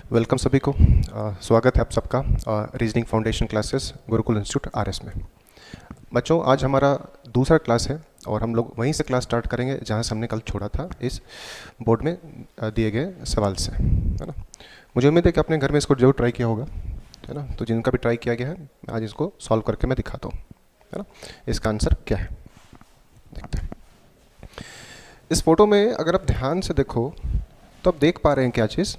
Welcome सभी को। स्वागत है आप सबका reasoning foundation classes Gurukul institute RS में। बच्चों, आज हमारा दूसरा क्लास है और हम लोग वहीं से क्लास स्टार्ट करेंगे जहां से हमने कल छोड़ा था, इस बोर्ड में दिए गए सवाल से, है ना। मुझे उम्मीद है कि आपने घर में इसको जरूर ट्राई किया होगा, है ना। तो जिनका भी ट्राई किया गया है, आज इसको सॉल्व करके मैं दिखाता हूँ, है ना। इसका आंसर क्या है देखते हैं। इस फोटो में अगर आप ध्यान से देखो तो आप देख पा रहे हैं क्या चीज़,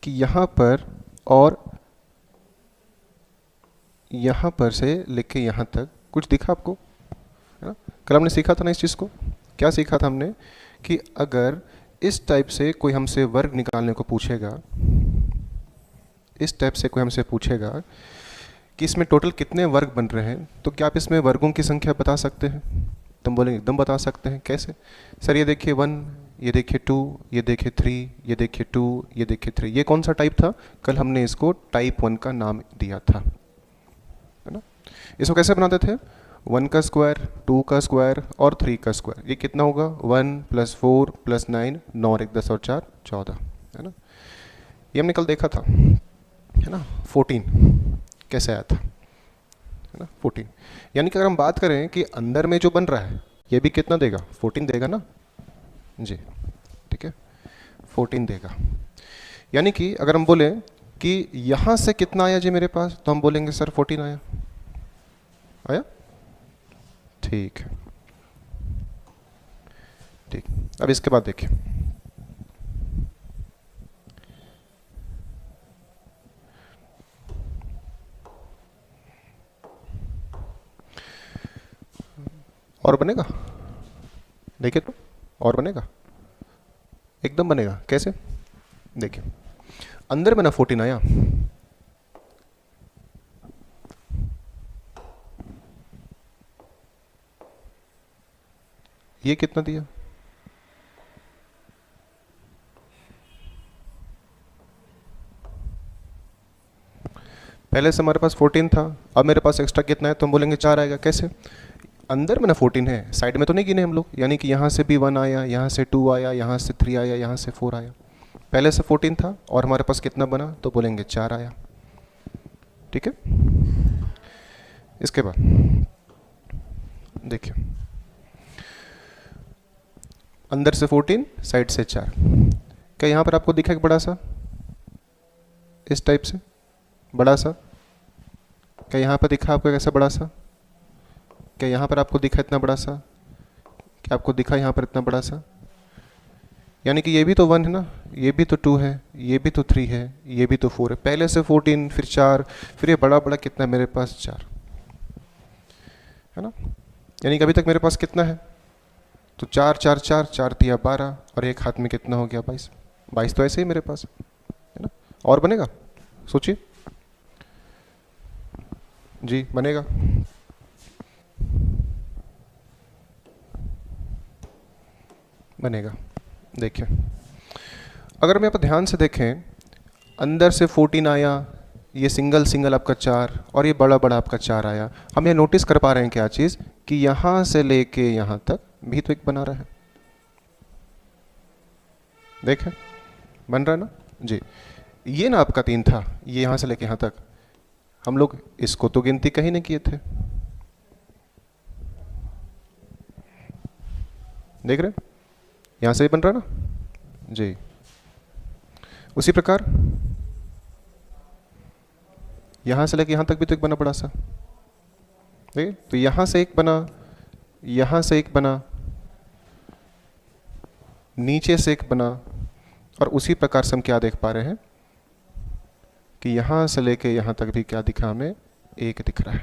कि यहाँ पर और यहाँ पर से लेके यहाँ तक कुछ दिखा आपको, है ना। कल हमने सीखा था ना इस चीज़ को। क्या सीखा था हमने कि अगर इस टाइप से कोई हमसे वर्ग निकालने को पूछेगा, इस टाइप से कोई हमसे पूछेगा कि इसमें टोटल कितने वर्ग बन रहे हैं, तो क्या आप इसमें वर्गों की संख्या बता सकते हैं? तुम बोलेंगे एकदम बता सकते हैं। कैसे सर? ये देखिए 1, ये देखिए 2, ये देखिए 3, ये देखिए 2, ये देखिए 3। ये कौन सा टाइप था? कल हमने इसको टाइप 1 का नाम दिया था, है ना। इसको कैसे बनाते थे? 1 का स्क्वायर, 2 का स्क्वायर और 3 का स्क्वायर। ये कितना होगा? 1 + 4 + 9, 9 और 1 10 और 4 14, है ना। ये हमने कल देखा था, है ना। 14 कैसे आया था, है ना। 14 यानी कि अगर हम बात करें कि अंदर में जो बन रहा है ये भी कितना देगा? 14 देगा ना जी, ठीक है, 14 देगा। यानी कि अगर हम बोले कि यहां से कितना आया जी मेरे पास, तो हम बोलेंगे सर 14 आया। आया? ठीक है, ठीक। अब इसके बाद देखिए, और बनेगा? देखिए तो और बनेगा, एकदम बनेगा। कैसे? देखिए, अंदर में ना 14 आया, ये कितना दिया? पहले से हमारे पास 14 था, अब मेरे पास एक्स्ट्रा कितना है, तो हम बोलेंगे 4 आएगा। कैसे? अंदर में ना 14 है, साइड में तो नहीं गिने हम लोग। यानी कि यहाँ से भी 1 आया, यहाँ से 2 आया, यहाँ से 3 आया, यहाँ से 4 आया। पहले से 14 था और हमारे पास कितना बना, तो बोलेंगे 4 आया। ठीक है। इसके बाद देखिए, अंदर से 14, साइड से 4। क्या यहाँ पर आपको दिखा एक बड़ा सा, इस टाइप से बड़ा सा? क्या यहाँ पर दिखा आपको कैसा बड़ा सा? क्या यहाँ पर आपको दिखा इतना बड़ा सा? क्या आपको दिखा यहाँ पर इतना बड़ा सा? यानी कि ये भी तो 1 है ना, ये भी तो 2 है, ये भी तो 3 है, ये भी तो 4 है। पहले से 14, फिर 4, फिर ये बड़ा बड़ा कितना मेरे पास? 4, है ना। यानी कि अभी तक मेरे पास कितना है? तो 4 4 4 4 दिया 12, और एक हाथ में कितना हो गया? 22। 22 तो ऐसे ही मेरे पास, है ना। और बनेगा? सोचिए जी, बनेगा? बनेगा। देखिए, अगर हम यहाँ पर ध्यान से देखें, अंदर से 14 आया, ये सिंगल सिंगल आपका 4, और ये बड़ा बड़ा आपका 4 आया। हम ये नोटिस कर पा रहे हैं क्या चीज़, कि यहाँ से लेके यहाँ तक भी तो एक बना रहा है। देखें, बन रहा है ना जी। ये ना आपका 3 था, ये यहाँ से लेके यहाँ तक, हम लोग इसको तो गिनती कहीं नहीं किए थे। देख रहे हैं, यहाँ से ही बन रहा है ना जी। उसी प्रकार यहाँ से लेके यहाँ तक भी तो एक बना बड़ा सा। देखिए, तो यहाँ से एक बना, यहाँ से एक बना, नीचे से एक बना, और उसी प्रकार से हम क्या देख पा रहे हैं कि यहाँ से लेके यहाँ तक भी क्या दिखा हमें? एक दिख रहा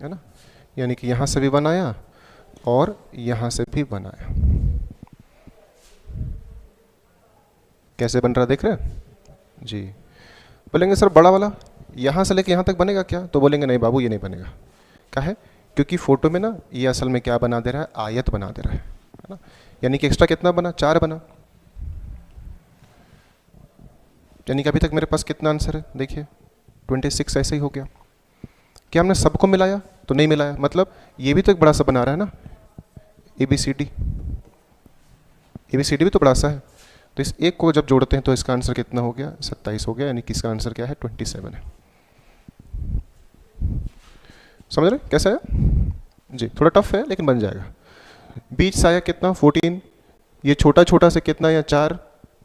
है ना। यानी कि यहाँ से भी 1 आया और यहाँ से भी 1 आया। कैसे बन रहा देख रहे हैं जी। बोलेंगे सर बड़ा वाला यहाँ से लेके यहाँ तक बनेगा क्या? तो बोलेंगे नहीं बाबू, ये नहीं बनेगा। क्या है? क्योंकि फोटो में ना ये असल में क्या बना दे रहा है? आयत बना दे रहा है ना। यानी कि एक्स्ट्रा कितना बना? 4 बना। यानी कि अभी तक मेरे पास कितना आंसर है? देखिए 26 ऐसे ही हो गया। क्या हमने सबको मिलाया? तो नहीं मिलाया। मतलब ये भी तो एक बड़ा सा बना रहा है ना, ABCD। ABCD भी तो बड़ा सा है। तो इस एक को जब जोड़ते हैं तो इसका आंसर कितना हो गया, 27 हो गया, यानी कि इसका आंसर क्या है, 27 है। समझ रहे कैसा है जी, थोड़ा टफ है लेकिन बन जाएगा। बीच से आया कितना, 14, ये छोटा छोटा से कितना आया 4,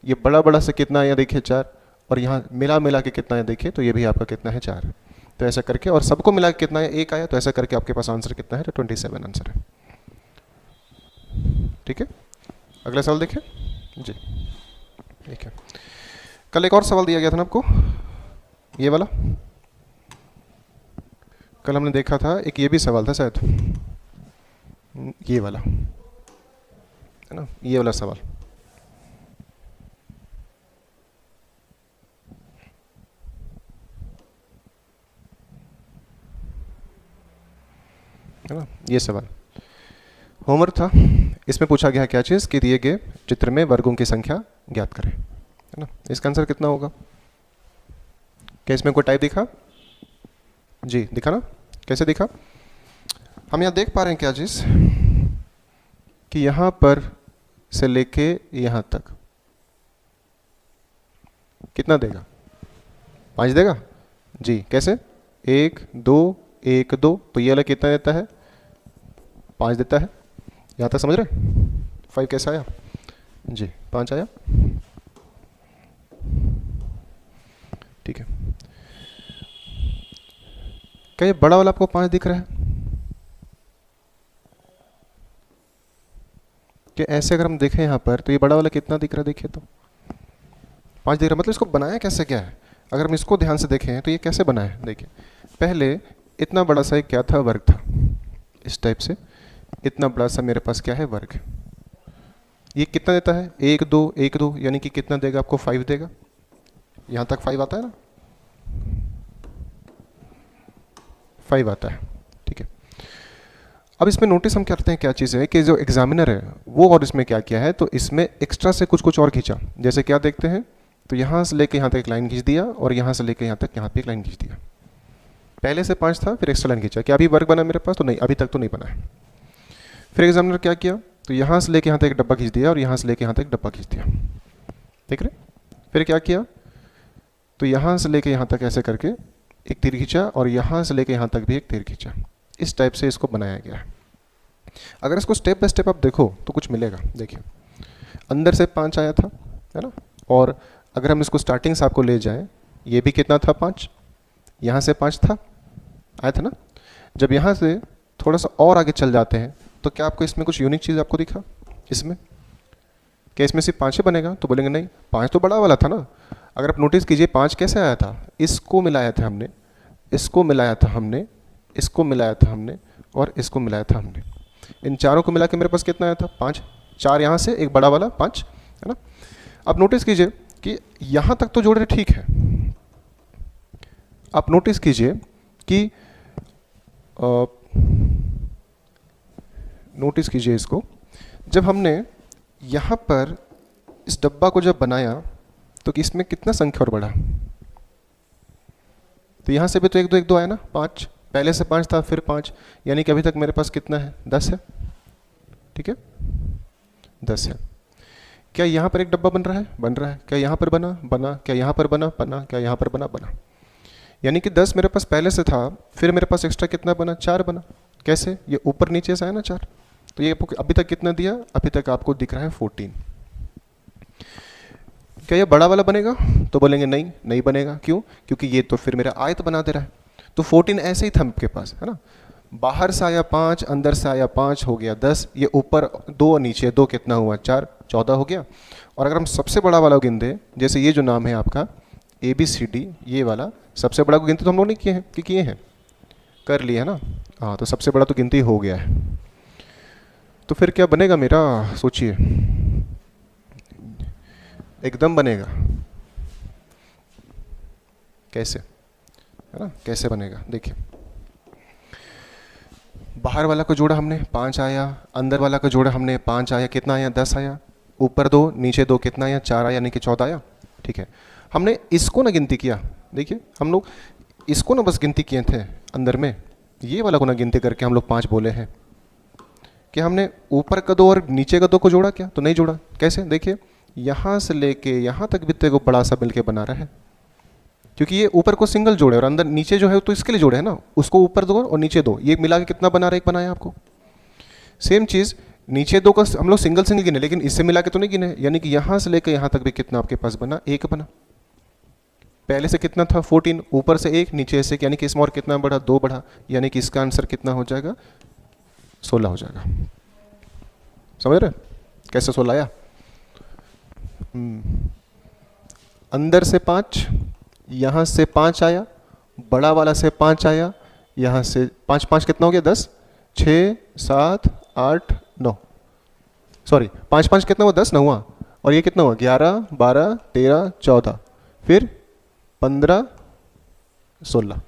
ये बड़ा बड़ा से कितना आया देखिए 4, और यहाँ मिला मिला के कितना आया देखिए, तो ये भी आपका कितना है 4। तो ऐसा करके, और सबको मिला के कितना है 1 आया, तो ऐसा करके आपके पास आंसर कितना है, तो 27 आंसर है। ठीक है, अगला सवाल देखें जी। ठीक है, कल एक और सवाल दिया गया था ना आपको, ये वाला कल हमने देखा था, एक ये भी सवाल था शायद, ये वाला है ना, ये वाला सवाल है ना, ये सवाल होमवर्क था। इसमें पूछा गया क्या चीज़ कि दिए गए चित्र में वर्गों की संख्या ज्ञात करें, है ना। इसका आंसर कितना होगा, क्या इसमें कोई टाइप दिखा जी, दिखा ना, कैसे दिखा, हम यहाँ देख पा रहे हैं क्या चीज़ कि यहाँ पर से लेके यहाँ तक कितना देगा, 5 देगा जी, कैसे 1 2 1 2, तो ये वाला कितना देता है, 5 देता है। यहाँ तक समझ रहे, 5 कैसा आया जी, 5 आया। ठीक है, क्या ये बड़ा वाला आपको 5 दिख रहा है, कि ऐसे अगर हम देखें यहाँ पर तो ये बड़ा वाला कितना दिख रहा है, देखिए तो 5 दिख रहा है, मतलब इसको बनाया कैसे क्या है, अगर हम इसको ध्यान से देखें तो ये कैसे बना है, देखिए पहले इतना बड़ा सा क्या था, वर्ग था, इस टाइप से इतना बड़ा सा मेरे पास क्या है, वर्ग। ये कितना देता है, 1 2 1 2, यानी कि कितना देगा आपको, 5 देगा, यहाँ तक 5 आता है ना, 5 आता है। ठीक है, अब इसमें नोटिस हम करते हैं क्या चीज़ है कि जो एग्जामिनर है वो और इसमें क्या किया है, तो इसमें एक्स्ट्रा से कुछ कुछ और खींचा, जैसे क्या देखते हैं, तो यहाँ से लेके यहाँ तक एक लाइन खींच दिया, और यहाँ से लेके यहाँ तक यहाँ पे एक लाइन खींच दिया। पहले से 5 था, फिर एक्स्ट्रा लाइन खींचा, क्या अभी वर्ग बना मेरे पास, तो नहीं, अभी तक तो नहीं बना है। फिर एग्जामिनर क्या किया, तो यहाँ से लेके यहाँ तक एक डब्बा खींच दिया, और यहाँ से लेके यहाँ तक एक डब्बा खींच दिया, देख रहे। फिर क्या किया, तो यहाँ से लेके यहाँ तक ऐसे करके एक तीर खींचा, और यहाँ से लेके यहाँ तक भी एक तीर खींचा, इस टाइप से इसको बनाया गया है। अगर इसको स्टेप बाय स्टेप आप देखो तो कुछ मिलेगा, देखिए अंदर से 5 आया था, है ना, और अगर हम इसको स्टार्टिंग से आपको ले जाएं, ये भी कितना था 5, यहाँ से 5 था, आया था ना। जब यहाँ से थोड़ा सा और आगे चल जाते हैं तो क्या आपको इसमें कुछ यूनिक चीज़ आपको दिखा, इसमें क्या इसमें सिर्फ 5 ही बनेगा, तो बोलेंगे नहीं, 5 तो बड़ा वाला था ना। अगर आप नोटिस कीजिए 5 कैसे आया था, इसको मिलाया था हमने, इसको मिलाया था हमने, इसको मिलाया था हमने, और इसको मिलाया था हमने, इन चारों को मिला के मेरे पास कितना आया था, 5, 4 यहाँ से, एक बड़ा वाला 5, है ना। अब नोटिस कीजिए कि यहाँ तक तो जोड़ रहे ठीक है, आप नोटिस कीजिए कि नोटिस कीजिए इसको, जब हमने यहाँ पर इस डब्बा को जब बनाया तो कि इसमें कितना संख्या और बढ़ा, तो यहाँ से भी तो 1 2 1 2 आया ना, 5 पहले से 5 था, फिर 5, यानी कि अभी तक मेरे पास कितना है, 10 है। ठीक है, 10 है। क्या यहाँ पर एक डब्बा बन रहा है, बन रहा है, क्या यहाँ पर बना, बना, क्या यहाँ पर बना, बना, क्या यहाँ पर बना, बना, यानी कि 10 मेरे पास पहले से था, फिर मेरे पास एक्स्ट्रा कितना बना, 4 बना। कैसे, ये ऊपर नीचे से आया ना 4, तो ये अभी तक कितना दिया, अभी तक आपको दिख रहा है 14। क्या ये बड़ा वाला बनेगा, तो बोलेंगे नहीं, नहीं बनेगा, क्यों, क्योंकि ये तो फिर मेरा आयत बना दे रहा है, तो 14 ऐसे ही था आपके पास, है ना। बाहर से आया 5, अंदर से आया 5, हो गया 10, ये ऊपर 2 नीचे 2 कितना हुआ, 4, 14 हो गया। और अगर हम सबसे बड़ा वाला गिन दें, जैसे ये जो नाम है आपका ABCD, ये वाला सबसे बड़ा को गिनती तो हम लोग नहीं किए हैं, कि किए हैं, कर लिए है ना, हाँ, तो सबसे बड़ा तो गिनती हो गया है। तो फिर क्या बनेगा मेरा, सोचिए, एकदम बनेगा, कैसे, है ना, कैसे बनेगा, देखिए बाहर वाला को जोड़ा हमने, 5 आया, अंदर वाला को जोड़ा हमने, 5 आया, कितना आया, 10 आया, ऊपर 2 नीचे 2 कितना आया, 4 आया, यानी कि 14 आया। ठीक है, हमने इसको ना गिनती किया, देखिए हम लोग इसको ना बस गिनती किए थे अंदर में, ये वाला को ना गिनती करके हम लोग 5 बोले हैं। कि हमने ऊपर का 2 और नीचे का 2 को जोड़ा क्या, तो नहीं जोड़ा। कैसे, देखिए यहाँ से लेके यहाँ तक भी तेरे को बड़ा सा मिलके बना रहा है, क्योंकि ये ऊपर को सिंगल जोड़े और अंदर नीचे जो है तो इसके लिए जोड़े है ना, उसको ऊपर दो और नीचे दो, ये मिला के कितना बना रहा है, एक बनाया आपको। सेम चीज़ नीचे दो का हम लोग सिंगल सिंगल गिने, लेकिन इससे मिला के तो नहीं गिने, यानी कि यहाँ से लेकर यहाँ तक भी कितना आपके पास बना, एक बना। पहले से कितना था 14, ऊपर से एक, नीचे से, यानी कि इसमें और कितना बढ़ा, 2 बढ़ा, यानी कि इसका आंसर कितना हो जाएगा, 16 हो जाएगा। समझ रहे कैसे 16 आया? अंदर से 5, यहाँ से 5 आया, बड़ा वाला से 5 आया, यहाँ से 5 5 कितना हो गया 10, 6 7 8 9, सॉरी 5 5 कितना हुआ 10 ना हुआ, और ये कितना हुआ 11 12 13 14, फिर 15 16,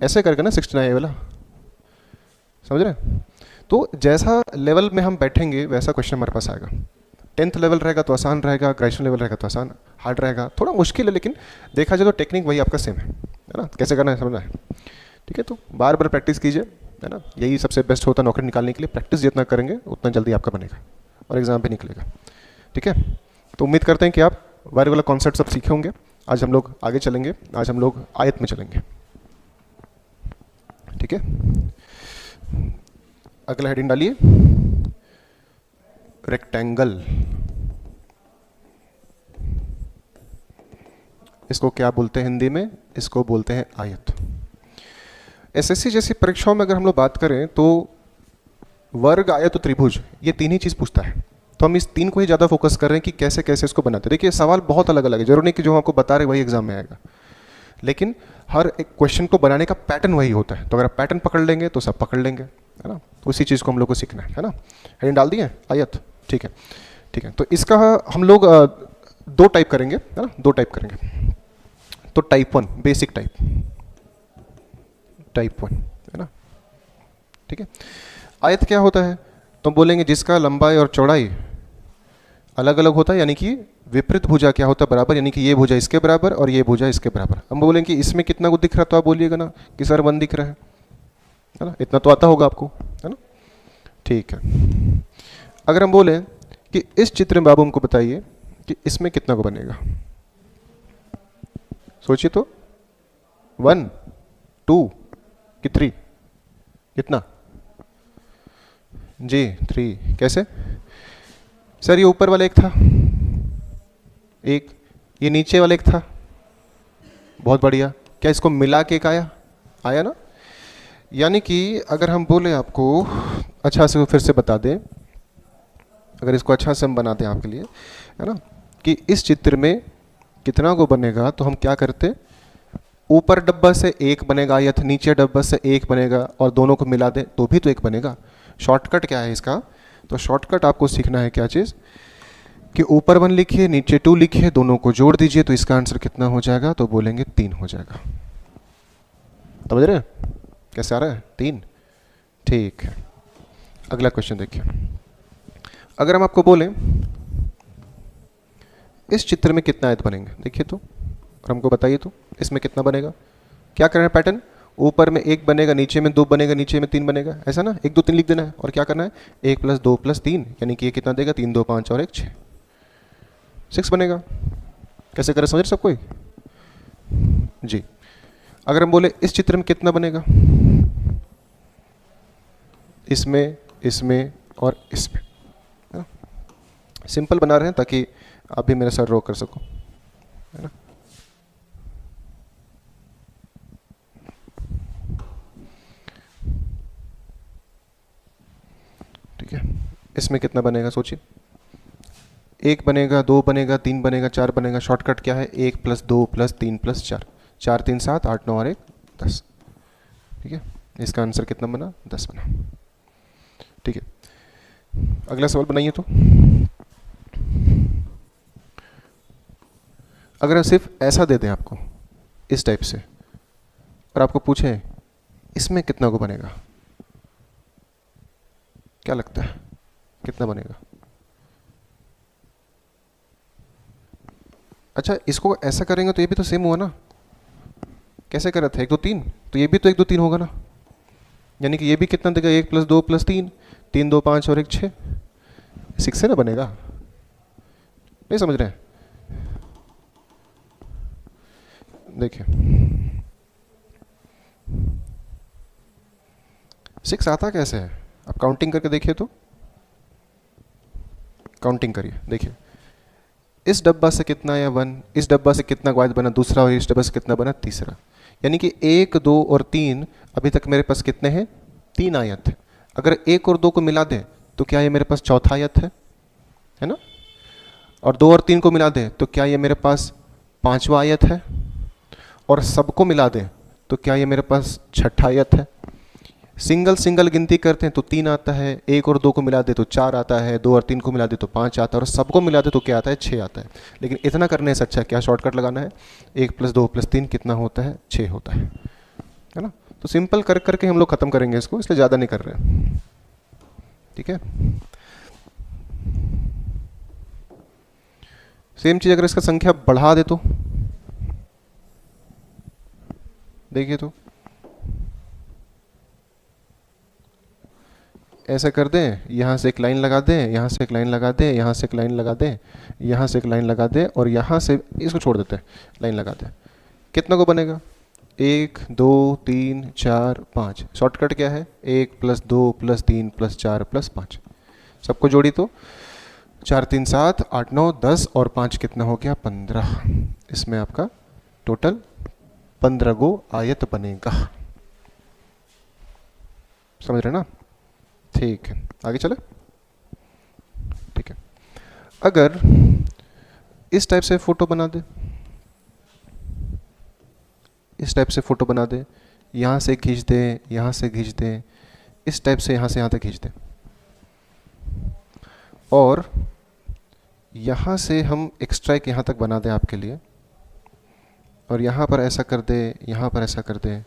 ऐसे करके ना 69 वाला। समझ रहे? तो जैसा लेवल में हम बैठेंगे वैसा क्वेश्चन हमारे पास आएगा। 10th लेवल रहेगा तो आसान रहेगा, ग्रेजुएशन लेवल रहेगा तो आसान, हार्ड रहेगा, थोड़ा मुश्किल है, लेकिन देखा जाए तो टेक्निक वही आपका सेम है ना, कैसे करना है समझना है। ठीक है, तो बार बार प्रैक्टिस कीजिए, है ना, यही सबसे बेस्ट होता है नौकरी निकालने के लिए। प्रैक्टिस जितना करेंगे उतना जल्दी आपका बनेगा और एग्जाम भी निकलेगा। ठीक है, तो उम्मीद करते हैं कि आप वर्ग वाला कॉन्सेप्ट सब सीखे होंगे। आज हम लोग आगे चलेंगे, आज हम लोग आयत में चलेंगे। ठीक है, अगला हेडिंग डालिए, रेक्टेंगल। इसको क्या बोलते हैं हिंदी में? इसको बोलते हैं आयत। एसएससी जैसी परीक्षाओं में अगर हम लोग बात करें तो वर्ग, आयत और त्रिभुज, ये तीन ही चीज पूछता है, तो हम इस तीन को ही ज़्यादा फोकस कर रहे हैं कि कैसे कैसे इसको बनाते हैं। देखिए सवाल बहुत अलग अलग है, जरूर नहीं कि जो हम आपको बता रहे वही एग्जाम में आएगा, लेकिन हर एक क्वेश्चन को बनाने का पैटर्न वही होता है। तो अगर आप पैटर्न पकड़ लेंगे तो सब पकड़ लेंगे, है ना। उसी चीज़ को हम लोग को सीखना है ना। हेडिंग डाल दिए आयत, ठीक है ठीक है। तो इसका हम लोग 2 टाइप करेंगे, है ना, 2 टाइप करेंगे। तो टाइप 1 बेसिक टाइप, टाइप 1, है ना, ठीक है। आयत क्या होता है? तो बोलेंगे जिसका लंबाई और चौड़ाई अलग अलग होता है, यानी कि विपरीत भुजा क्या होता है, बराबर, यानी कि ये भुजा इसके बराबर और ये भुजा इसके बराबर। हम बोलेंगे कि इसमें कितना को दिख रहा है, तो आप बोलिएगा ना कि सर 1 दिख रहा है ना, इतना तो आता होगा आपको, है ना, ठीक है। अगर हम बोले कि इस चित्र में बाबू हमको बताइए कि इसमें कितना को बनेगा, सोचिए तो 1 2 कि 3, कितना जी 3, कैसे सर? ये ऊपर वाला एक था, एक ये नीचे वाला एक था, बहुत बढ़िया। क्या इसको मिला के एक आया? आया ना। यानी कि अगर हम बोले आपको अच्छा से फिर से बता दें, अगर इसको अच्छा से हम बना दें आपके लिए, है ना, कि इस चित्र में कितना को बनेगा, तो हम क्या करते, ऊपर डब्बा से 1 बनेगा आयत, नीचे डब्बा से 1 बनेगा, और दोनों को मिला दें तो भी तो 1 बनेगा। शॉर्टकट क्या है इसका? तो शॉर्टकट आपको सीखना है क्या चीज़, कि ऊपर 1 लिखिए नीचे 2 लिखिए, दोनों को जोड़ दीजिए, तो इसका आंसर कितना हो जाएगा, तो बोलेंगे 3 हो जाएगा। समझ रहे हैं कैसे आ रहा है? 3, ठीक है। अगला क्वेश्चन देखिए, अगर हम आपको बोलें इस चित्र में कितना आयत बनेंगे, देखिए तो, और हमको बताइए तो इसमें कितना बनेगा। क्या करना है पैटर्न, ऊपर में 1 बनेगा, नीचे में 2 बनेगा, नीचे में 3 बनेगा, ऐसा ना, 1 2 3 लिख देना है, और क्या करना है 1 + 2 + 3, यानी कि ये कितना देगा, 3 2 5 और 1 6, 6 बनेगा। कैसे करें समझ सब कोई जी। अगर हम बोले इस चित्र में कितना बनेगा, इसमें, इसमें और इसमें, है ना, सिंपल बना रहे हैं ताकि आप भी मेरे साथ ड्रॉ कर सको, है ना। ठीक है, इसमें कितना बनेगा सोचिए, 1 बनेगा, 2 बनेगा, 3 बनेगा, 4 बनेगा। शॉर्टकट क्या है, 1 + 2 + 3 + 4, 4 3 7 8 9 और 1 10, ठीक है। इसका आंसर कितना बना, 10 बना, ठीक है। अगला सवाल बनाइए तो, अगर सिर्फ ऐसा दे दें आपको इस टाइप से, और आपको पूछे इसमें कितना को बनेगा, क्या लगता है कितना बनेगा? अच्छा, इसको ऐसा करेंगे तो ये भी तो सेम हुआ ना, कैसे कर रहे थे 1 2 3, तो ये भी तो 1 2 3 होगा ना, यानी कि ये भी कितना देगा, 1 + 2 + 3, 3 2 5 और 1 6, 6 से ना बनेगा, नहीं समझ रहे हैं? देखिए 6 आता कैसे है? आप काउंटिंग करके देखिए, तो काउंटिंग करिए, देखिए इस डब्बा से कितना आया 1, इस डब्बा से कितना आयत बना दूसरा, और इस डब्बा से कितना बना तीसरा। यानी कि 1, 2 और 3, अभी तक मेरे पास कितने हैं? 3 आयत। अगर 1 और 2 को मिला दें तो क्या ये मेरे पास चौथा आयत है ना? और 2 और 3 को मिला दें तो क्या ये मेरे पास 5वां आयत है? और सबको मिला दें तो क्या ये मेरे पास 6ठा आयत है? सिंगल सिंगल गिनती करते हैं तो 3 आता है, 1 और 2 को मिला दे तो 4 आता है, 2 और 3 को मिला दे तो 5 आता है, और सबको मिला दे तो क्या आता है? 6 आता है। लेकिन इतना करने से अच्छा क्या शॉर्टकट लगाना है? 1 + 2 + 3 कितना होता है? 6 होता है ना? तो सिंपल कर करके हम लोग खत्म करेंगे इसको, इसलिए ज़्यादा नहीं कर रहे हैं, ठीक है। सेम चीज़ अगर इसका संख्या बढ़ा दे तो देखिए, तो ऐसा कर दें, यहाँ से एक लाइन लगा दें, यहाँ से एक लाइन लगा दें, यहाँ से एक लाइन लगा दें, यहाँ से एक लाइन लगा दें, और यहाँ से इसको छोड़ देते हैं, लाइन लगा दें। कितना को बनेगा? 1, 2, 3, 4, 5। शॉर्टकट क्या है? 1 + 2 + 3 + 4 + 5। सबको जोड़ी तो 4, 3, 7, 8, 9, 10 और 5 कितना हो गया? 15। इसमें आपका टोटल 15 गो आयत बनेगा। समझ रहे ना? ठीक है, आगे चले। ठीक है, अगर इस टाइप से फोटो बना दे, इस टाइप से फोटो बना दे, यहाँ से खींच दे, यहाँ से खींच दे, इस टाइप से यहाँ से यहाँ तक खींच दे, और यहाँ से हम एक्स्ट्रा एक यहाँ तक बना दें आपके लिए, और यहाँ पर ऐसा कर दे, यहाँ पर ऐसा कर दे,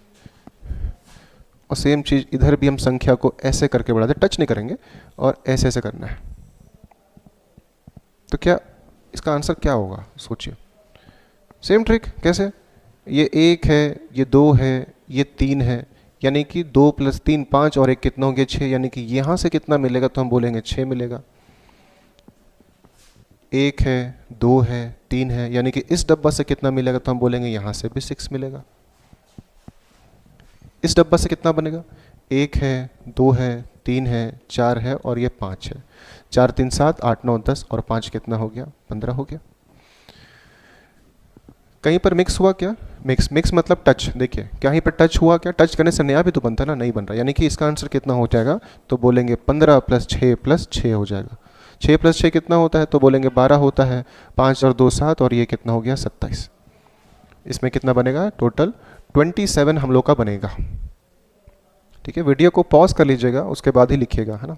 और सेम चीज़ इधर भी हम संख्या को ऐसे करके बढ़ा दे, टच नहीं करेंगे, और ऐसे ऐसे करना है। तो क्या इसका आंसर क्या होगा? सोचिए। सेम ट्रिक कैसे? ये 1 है, ये 2 है, ये 3 है, यानी कि 2 + 3 5 और 1 कितना हो गया? 6। यानी कि यहाँ से कितना मिलेगा? तो हम बोलेंगे 6 मिलेगा। 1 है, 2 है, 3 है, यानी कि इस डब्बा से कितना मिलेगा? तो हम बोलेंगे यहाँ से भी 6 मिलेगा। इस डब्बा से कितना बनेगा? 1 है, 2 है, 3 है, 4 है, और ये 5 है। 4, 3, 7, 8, 9, 10 और 5 कितना हो गया? 15 हो गया। कहीं पर मिक्स हुआ क्या? मिक्स मतलब टच। देखिए कहीं पर टच हुआ क्या? टच करने से नया भी तो बनता ना, नहीं बन रहा, यानी कि इसका आंसर कितना हो जाएगा? तो बोलेंगे 15 + 6 + 6 हो जाएगा। 6 + 6 कितना होता है? तो बोलेंगे 12 होता है। 5 और 2 7, और ये कितना हो गया? 27। इसमें कितना बनेगा? टोटल 27 हम लोग का बनेगा। ठीक है, वीडियो को पॉज कर लीजिएगा, उसके बाद ही लिखिएगा, है ना?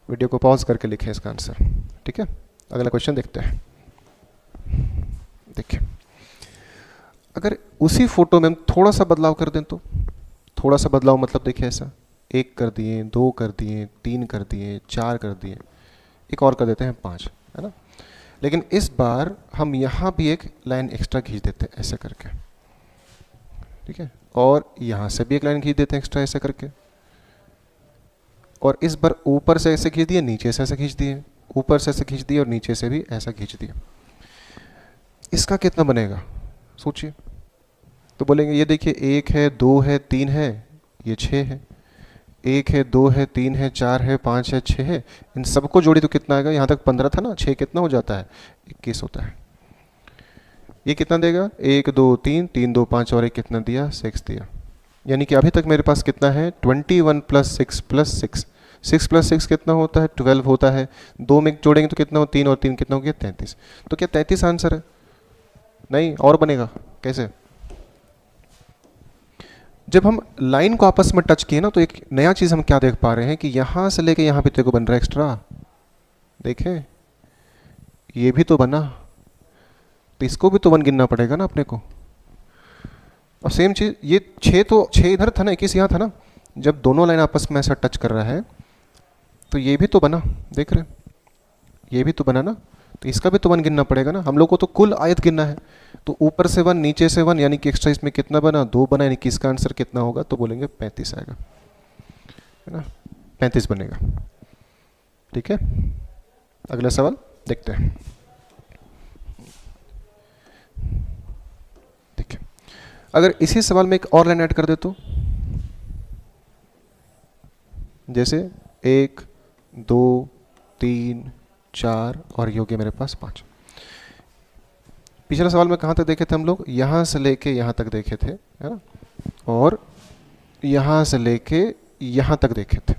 वीडियो को पॉज करके लिखें इसका आंसर। ठीक है, अगला क्वेश्चन देखते हैं। देखिए अगर उसी फोटो में हम थोड़ा सा बदलाव कर दें तो, थोड़ा सा बदलाव मतलब देखिए ऐसा, 1 कर दिए, 2 कर दिए, 3 कर दिए, 4 कर दिए, एक और कर देते हैं 5, है ना? लेकिन इस बार हम यहाँ भी एक लाइन एक्स्ट्रा खींच देते हैं ऐसे करके, ठीक है, और यहाँ से भी एक लाइन खींच देते हैं एक्स्ट्रा ऐसे करके, और इस बार ऊपर से ऐसे खींच दिए, नीचे से ऐसे खींच दिए, ऊपर से ऐसे खींच दिए और नीचे से भी ऐसा खींच दिया। इसका कितना बनेगा सोचिए। तो बोलेंगे ये देखिए 1 है, 2 है, 3 है, ये 6 है। 1 है, 2 है, 3 है, 4 है, 5 है, 6 है, इन सबको जोड़ी तो कितना आएगा? यहाँ तक 15 था ना, 6 कितना हो जाता है? 21 होता है। ये कितना देगा? 1 2 3, 3 2 5 और 1 कितना दिया? 6 दिया। यानी कि अभी तक मेरे पास कितना है? 21 + 6 + 6। 6 + 6 कितना होता है? 12 होता है। 2 में जोड़ेंगे तो कितना हो? 3 और 3 कितना हो गया? 33। तो क्या 33 आंसर है? नहीं, और बनेगा कैसे? जब हम लाइन को आपस में टच किए ना, तो एक नया चीज़ हम क्या देख पा रहे हैं कि यहाँ से लेके यहाँ पे तेरे को बन रहा है एक्स्ट्रा। देखें, ये भी तो बना, तो इसको भी तो 1 गिनना पड़ेगा ना अपने को। और सेम चीज़ ये 6, तो 6 इधर था ना, 21 यहाँ था ना। जब दोनों लाइन आपस में ऐसा टच कर रहा है तो ये भी तो बना, देख रहे हैं, ये भी तो बना ना, तो इसका भी तो 1 गिनना पड़ेगा ना। हम लोग को तो कुल आयत गिनना है, तो ऊपर से 1 नीचे से 1, यानी कि एक्स्ट्रा इसमें कितना बना? 2 बना, यानी कि इसका आंसर कितना होगा? तो बोलेंगे 35 आएगा, है ना? 35 बनेगा। ठीक है, अगला सवाल देखते हैं। अगर इसी सवाल में एक और लाइन ऐड कर दे तो, जैसे 1 2 3 4 और ये हो गया मेरे पास 5। पिछले सवाल में कहाँ तक देखे थे हम लोग? यहाँ से लेके यहाँ तक देखे थे, है ना, और यहाँ से लेके यहाँ तक देखे थे।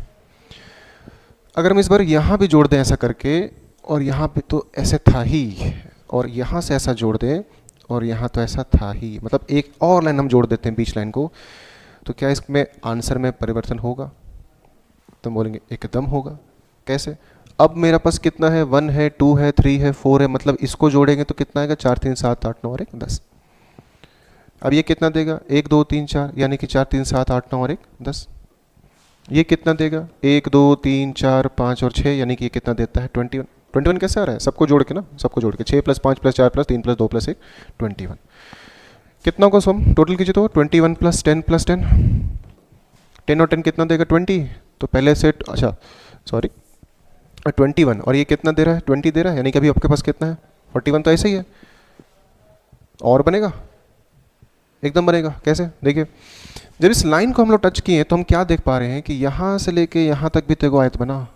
अगर हम इस बार यहाँ भी जोड़ दें ऐसा करके, और यहाँ पे तो ऐसे था ही, और यहाँ से ऐसा जोड़ दें और यहाँ तो ऐसा था ही, मतलब एक और लाइन हम जोड़ देते हैं बीच लाइन को, तो क्या इसमें आंसर में परिवर्तन होगा? तो हम बोलेंगे एकदम होगा। कैसे? अब मेरा पास कितना है? 1 है, 2 है, 3 है, 4 है, मतलब इसको जोड़ेंगे तो कितना आएगा? 4 3 7 8 9 और 1 10। अब ये कितना देगा? 1 2 3 4, यानी कि 4 3 7 8 9 और 1 10। ये कितना देगा? 1 2 3 4 5 और 6, यानी कि ये कितना देता है? 21। 21 कैसे आ रहा है? सबको जोड़ के ना, सबको जोड़ के 6 + 5 + 4 + 3 + 2 + 1 21। कितना को सम टोटल कीजिए तो 21 + 10 + 10, 10 और 10 कितना देगा? 20। तो पहले से अच्छा सॉरी 21, और ये कितना दे रहा है? 20 दे रहा है, यानी कि अभी आपके पास कितना है? 41। तो ऐसे ही है, और बनेगा, एकदम बनेगा। कैसे? देखिए, जब इस लाइन को हम लोग टच किए तो हम क्या देख पा रहे हैं कि यहाँ से लेके यहाँ तक भी तो एक आयत बना,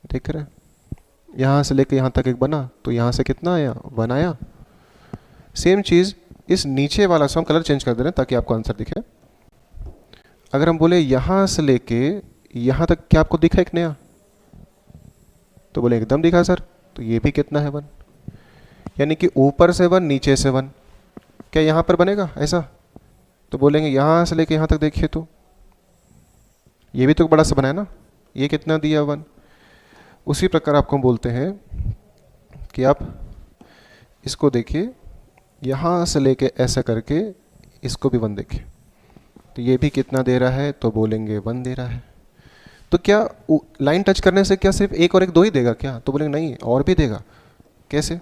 देख रहे हैं? यहाँ से लेके यहाँ तक एक बना, तो यहाँ से कितना आया? 1 आया। सेम चीज़ इस नीचे वाला से हम कलर चेंज कर दे रहे हैं ताकि आपको आंसर दिखे। अगर हम बोले यहाँ से लेके यहाँ तक, क्या आपको दिखा एक नया? तो बोले एकदम दिखा सर। तो ये भी कितना है? 1, यानी कि ऊपर से 1 नीचे से 1। क्या यहाँ पर बनेगा ऐसा? तो बोलेंगे यहाँ से लेके यहाँ तक देखिए तो ये भी तो बड़ा सा बना है ना, ये कितना दिया? 1। उसी प्रकार आपको हम बोलते हैं कि आप इसको देखिए, यहाँ से लेके ऐसा करके इसको भी 1 देखिए, तो ये भी कितना दे रहा है? तो बोलेंगे 1 दे रहा है। तो क्या लाइन टच करने से क्या सिर्फ 1 और 1 2 ही देगा क्या? तो बोलेंगे नहीं, और भी देगा। कैसे?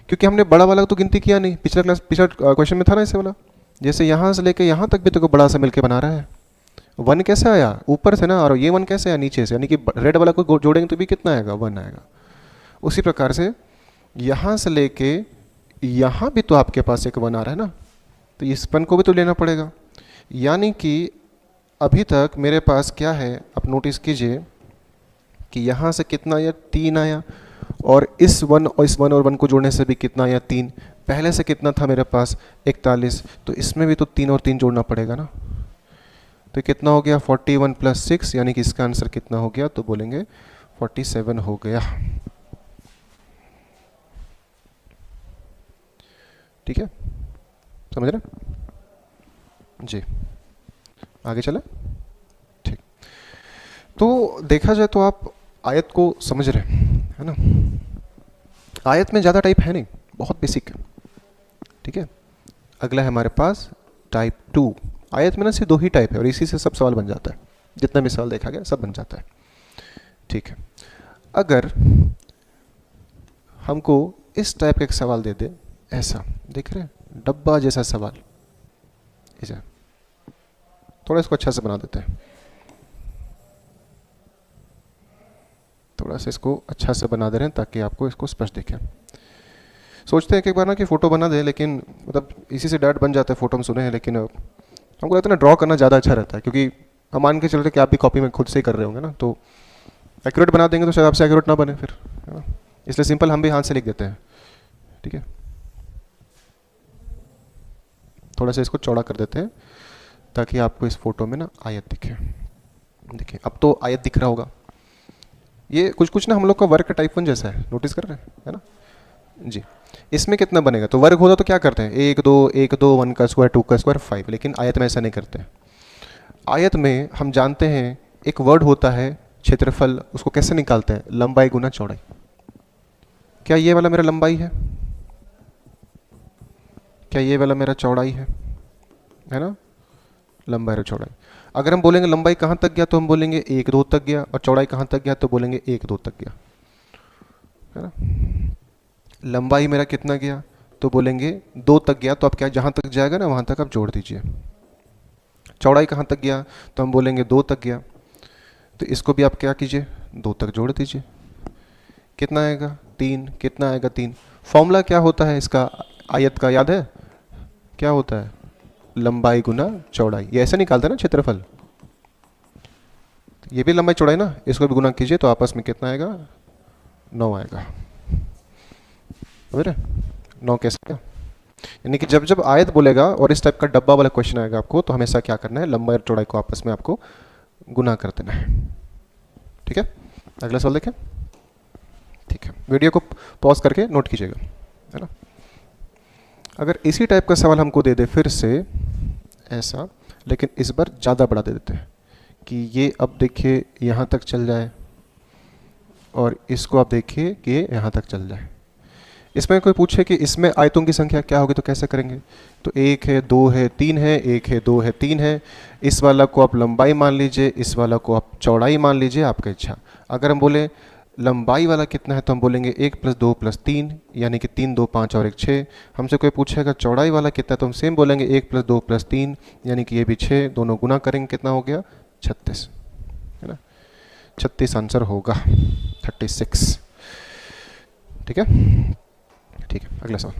क्योंकि हमने बड़ा वाला तो गिनती किया नहीं, पिछला क्वेश्चन में था ना ऐसे वाला, जैसे यहाँ से लेके यहाँ तक भी तो बड़ा सा मिलके बना रहा है। 1 कैसे आया? ऊपर से ना, और ये 1 कैसे आया? नीचे से, यानी कि रेड वाला को जोड़ेंगे तो भी कितना आएगा? 1 आएगा। उसी प्रकार से यहाँ से लेके यहाँ भी तो आपके पास एक 1 आ रहा है ना, तो इस 1 को भी तो लेना पड़ेगा। यानी कि अभी तक मेरे पास क्या है? आप नोटिस कीजिए कि यहाँ से कितना आया? 3 आया, और इस 1 और इस 1 और 1 को जोड़ने से भी कितना आया? 3। पहले से कितना था मेरे पास? 41। तो इसमें भी तो 3 और 3 जोड़ना पड़ेगा ना, तो कितना हो गया? 41 + 6, यानी कि इसका आंसर कितना हो गया? तो बोलेंगे 47 हो गया। ठीक है, समझ रहे जी? आगे चले, ठीक। तो देखा जाए तो आप आयत को समझ रहे हैं, है ना? आयत में ज़्यादा टाइप है नहीं, बहुत बेसिक है। ठीक है, अगला है हमारे पास टाइप 2। आयत में ना सिर्फ 2 ही टाइप है, और इसी से सब सवाल बन जाता है, जितना भी सवाल देखा गया सब बन जाता है। ठीक है, अगर हमको इस टाइप का एक सवाल दे दे, ऐसा देख रहे हैं, डब्बा जैसा सवाल, ऐसा थोड़ा इसको अच्छा से बना देते हैं, थोड़ा सा इसको अच्छा से बना दे रहे हैं ताकि आपको इसको स्पष्ट दिखे। सोचते हैं एक बार ना कि फ़ोटो बना दे, लेकिन मतलब इसी से डायरेक्ट बन जाता है, फ़ोटो हम सुने हैं, लेकिन हमको लगता है ना ड्रॉ करना ज़्यादा अच्छा रहता है, क्योंकि हम मान के चल रहे कि आप भी कॉपी में खुद से ही कर रहे होंगे ना, तो एक्यूरेट बना देंगे तो शायद आपसे एक्यूरेट ना बने फिर, है ना? इसलिए सिंपल हम भी हाथ से लिख देते हैं। ठीक है, थोड़ा सा इसको चौड़ा कर देते हैं ताकि आपको इस फोटो में ना आयत दिखे। देखिए, अब तो आयत दिख रहा होगा। ये कुछ कुछ ना हम लोग का वर्ग का टाइप 1 जैसा है, नोटिस कर रहे हैं, है ना जी? इसमें कितना बनेगा? तो वर्ग होता तो क्या करते हैं? 1 2 1 2 1 का स्क्वायर 2 का स्क्वायर 5, लेकिन आयत में ऐसा नहीं करते हैं। आयत में हम जानते हैं एक वर्ड होता है क्षेत्रफल, उसको कैसे निकालते हैं? लंबाई गुना चौड़ाई। क्या ये वाला मेरा लंबाई है? क्या ये वाला मेरा चौड़ाई है ना? लंबाई और चौड़ाई। अगर हम बोलेंगे लंबाई कहाँ तक गया, तो हम बोलेंगे 1 2 तक गया, और चौड़ाई कहाँ तक गया, तो बोलेंगे 1 2 तक गया, है ना? लंबाई मेरा कितना गया, तो बोलेंगे 2 तक गया, तो आप क्या, जहाँ तक जाएगा ना वहाँ तक आप जोड़ दीजिए। चौड़ाई कहाँ तक गया, तो हम बोलेंगे 2 तक गया, तो इसको भी आप क्या कीजिए, 2 तक जोड़ दीजिए। कितना आएगा? 3। कितना आएगा? 3। फॉर्मूला क्या होता है इसका आयत का, याद है? क्या होता है? लंबाई गुना चौड़ाई, ये ऐसे निकालते हैं ना क्षेत्रफल, ये भी लंबाई चौड़ाई ना, इसको भी गुना कीजिए तो आपस में कितना आएगा, 9 आएगा। समझ रहे, 9 कैसे क्या, यानी कि जब जब आयत बोलेगा और इस टाइप का डब्बा वाला क्वेश्चन आएगा आपको, तो हमेशा क्या करना है, लंबाई और चौड़ाई को आपस में आपको गुना कर देना है। ठीक है, अगला सवाल देखें। ठीक है, वीडियो को पॉज करके नोट कीजिएगा, है ना। अगर इसी टाइप का सवाल हमको दे दे फिर से ऐसा, लेकिन इस बार ज़्यादा बड़ा दे देते हैं कि ये अब देखिए यहाँ तक चल जाए और इसको आप देखिए कि ये यहाँ तक चल जाए। इसमें कोई पूछे कि इसमें आयतों की संख्या क्या होगी तो कैसे करेंगे, तो 1 है, 2 है, 3 है, 1 है, 2 है, 3 है। इस वाला को आप लंबाई मान लीजिए, इस वाला को आप चौड़ाई मान लीजिए, आपका इच्छा। अगर हम बोले लंबाई वाला कितना है तो हम बोलेंगे 1 + 2 + 3, यानी कि 3 2 5 और 1 6। हमसे कोई पूछेगा चौड़ाई वाला कितना है तो हम सेम बोलेंगे 1 + 2 + 3, यानी कि ये भी 6, दोनों गुना करेंगे कितना हो गया, 36, है ना। 36 आंसर होगा, 36। ठीक है, ठीक है, अगला सवाल।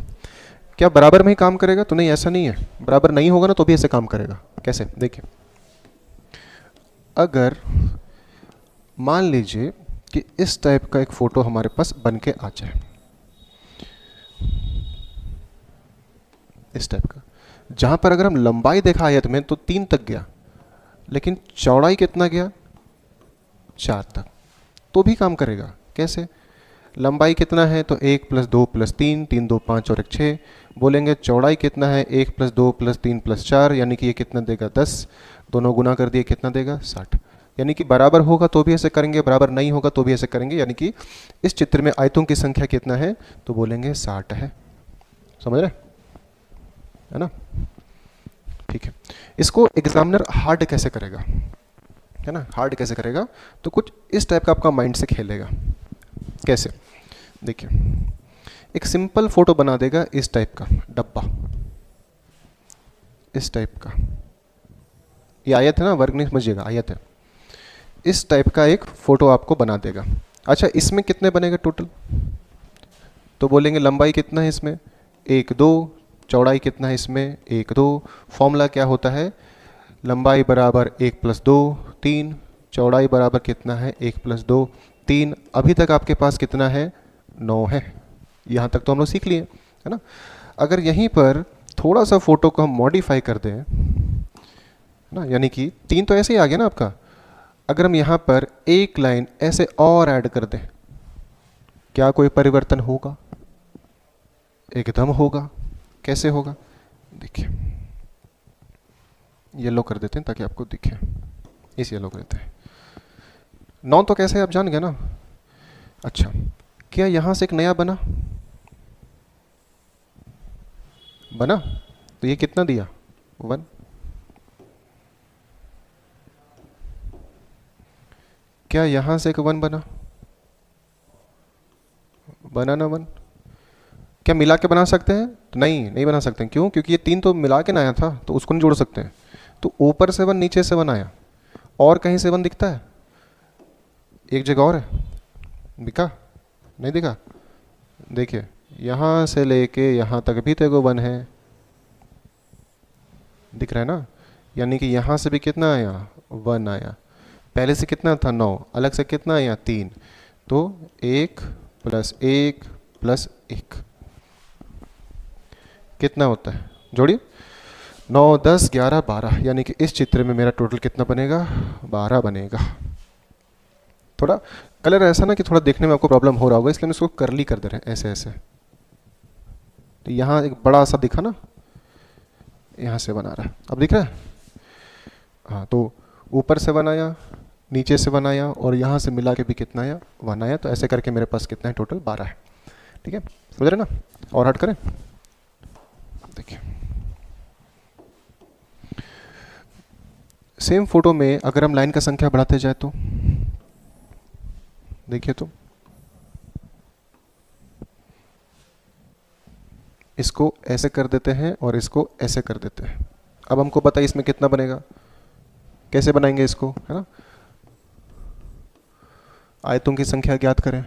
क्या बराबर में ही काम करेगा, तो नहीं, ऐसा नहीं है, बराबर नहीं होगा ना तो भी ऐसे काम करेगा। कैसे, देखिए, अगर मान लीजिए कि इस टाइप का एक फोटो हमारे पास बन के आ जाए, इस टाइप का, जहां पर अगर हम लंबाई देखा आयत में तो 3 तक गया, लेकिन चौड़ाई कितना गया, 4 तक, तो भी काम करेगा। कैसे, लंबाई कितना है तो 1 + 2 + 3, 3 2 5 और 1 6, बोलेंगे चौड़ाई कितना है 1 + 2 + 3 + 4, यानी कि ये कितना देगा 10, दोनों गुना कर दिए कितना देगा 60। यानी कि बराबर होगा तो भी ऐसे करेंगे, बराबर नहीं होगा तो भी ऐसे करेंगे, यानी कि इस चित्र में आयतों की संख्या कितना है तो बोलेंगे 60 है। समझ रहे, है ना। ठीक है, इसको एग्जामिनर हार्ड कैसे करेगा, है ना, हार्ड कैसे करेगा, तो कुछ इस टाइप का आपका माइंड से खेलेगा। कैसे, देखिए, एक सिंपल फोटो बना देगा इस टाइप का डब्बा, इस टाइप का, ये आयत है ना, वर्ग नहीं समझिएगा, आयत है, इस टाइप का एक फोटो आपको बना देगा। अच्छा, इसमें कितने बनेगा टोटल, तो बोलेंगे लंबाई कितना है इसमें 1 2, चौड़ाई कितना है इसमें 1 2। फॉर्मूला क्या होता है, लंबाई बराबर 1 + 2 3, चौड़ाई बराबर कितना है 1 + 2 3। अभी तक आपके पास कितना है 9 है, यहाँ तक तो हम लोग सीख लिए, है ना। अगर यहीं पर थोड़ा सा फोटो को हम मॉडिफाई कर दें ना, यानी कि 3 तो ऐसे ही आ गया ना आपका, अगर हम यहाँ पर एक लाइन ऐसे और ऐड कर दें, क्या कोई परिवर्तन होगा, एकदम होगा। कैसे होगा, देखिए, येलो कर देते हैं ताकि आपको दिखे, इस येलो कर देते हैं। 9 तो कैसे आप जान गए ना। अच्छा, क्या यहां से एक नया बना, तो ये कितना दिया 1, क्या यहां से एक 1 बना ना 1, क्या मिला के बना सकते हैं, तो नहीं बना सकते हैं। क्यों, क्योंकि ये 3 तो मिला के ना आया था, तो उसको नहीं जोड़ सकते हैं। तो ऊपर से 1 नीचे से 1 आया, और कहीं से 1 दिखता है, एक जगह और है, दिखा नहीं दिखा, देखिए यहाँ से लेके यहाँ तक भी तो 1 है, दिख रहा है ना। यानी कि यहाँ से भी कितना आया 1 आया, पहले से कितना था 9, अलग से कितना आया 3, तो 1 + 1 + 1 कितना होता है, जोड़िए 9 10 11 12, यानी कि इस चित्र में मेरा टोटल कितना बनेगा 12 बनेगा। थोड़ा कलर ऐसा ना कि थोड़ा देखने में आपको प्रॉब्लम हो रहा होगा, इसलिए हम इसको करली कर दे रहे हैं, ऐसे ऐसे। तो यहाँ एक बड़ा सा दिखा ना, यहाँ से 1 आ रहा है, अब दिख रहा है। हाँ, तो ऊपर से 1 आया, नीचे से 1 आया, और यहाँ से मिला के भी कितना आया 1 आया। तो ऐसे करके मेरे पास कितना है टोटल 12 है। ठीक है, समझ रहे ना। और हट करें, देखिए सेम फोटो में अगर हम लाइन का संख्या बढ़ाते जाए तो देखिए, तो इसको ऐसे कर देते हैं और इसको ऐसे कर देते हैं। अब हमको बताइए इसमें कितना बनेगा, कैसे बनाएंगे इसको, है ना। आयतों की संख्या ज्ञात करें,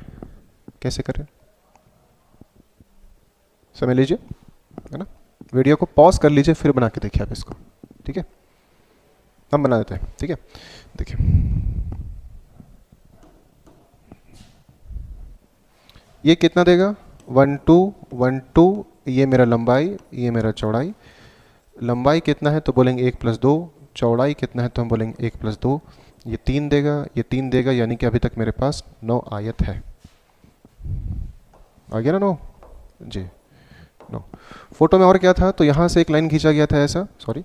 कैसे करें, समझ लीजिए, है ना, वीडियो को पॉज कर लीजिए, फिर बना के देखिए आप इसको, ठीक है। हम बना देते हैं, ठीक है। देखिए ये कितना देगा, 1 2 1 2, ये मेरा लंबाई, ये मेरा चौड़ाई। लंबाई कितना है तो बोलेंगे 1 + 2, चौड़ाई कितना है तो हम बोलेंगे 1 + 2। ये 3 देगा, ये 3 देगा, यानी कि अभी तक मेरे पास 9 आयत है। आ गया ना 9 जी, 9। फोटो में और क्या था, तो यहाँ से एक लाइन खींचा गया था ऐसा, सॉरी,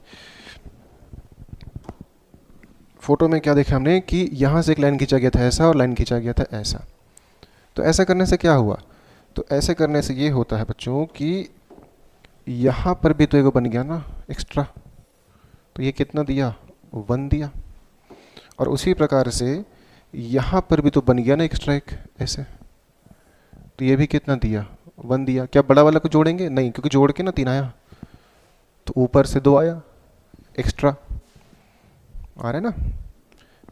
फोटो में क्या देखा हमने कि यहाँ से एक लाइन खींचा गया था ऐसा और लाइन खींचा गया था ऐसा। तो ऐसा करने से क्या हुआ, तो ऐसे करने से ये होता है बच्चों कि यहाँ पर भी तो एक बन गया ना एक्स्ट्रा, तो ये कितना दिया, 1 दिया। और उसी प्रकार से यहाँ पर भी तो बन गया ना एक्स्ट्रा एक ऐसे, तो ये भी कितना दिया, 1 दिया। क्या बड़ा वाला को जोड़ेंगे, नहीं, क्योंकि जोड़ के ना 3 आया, तो ऊपर से 2 आया एक्स्ट्रा, आ रहा है ना,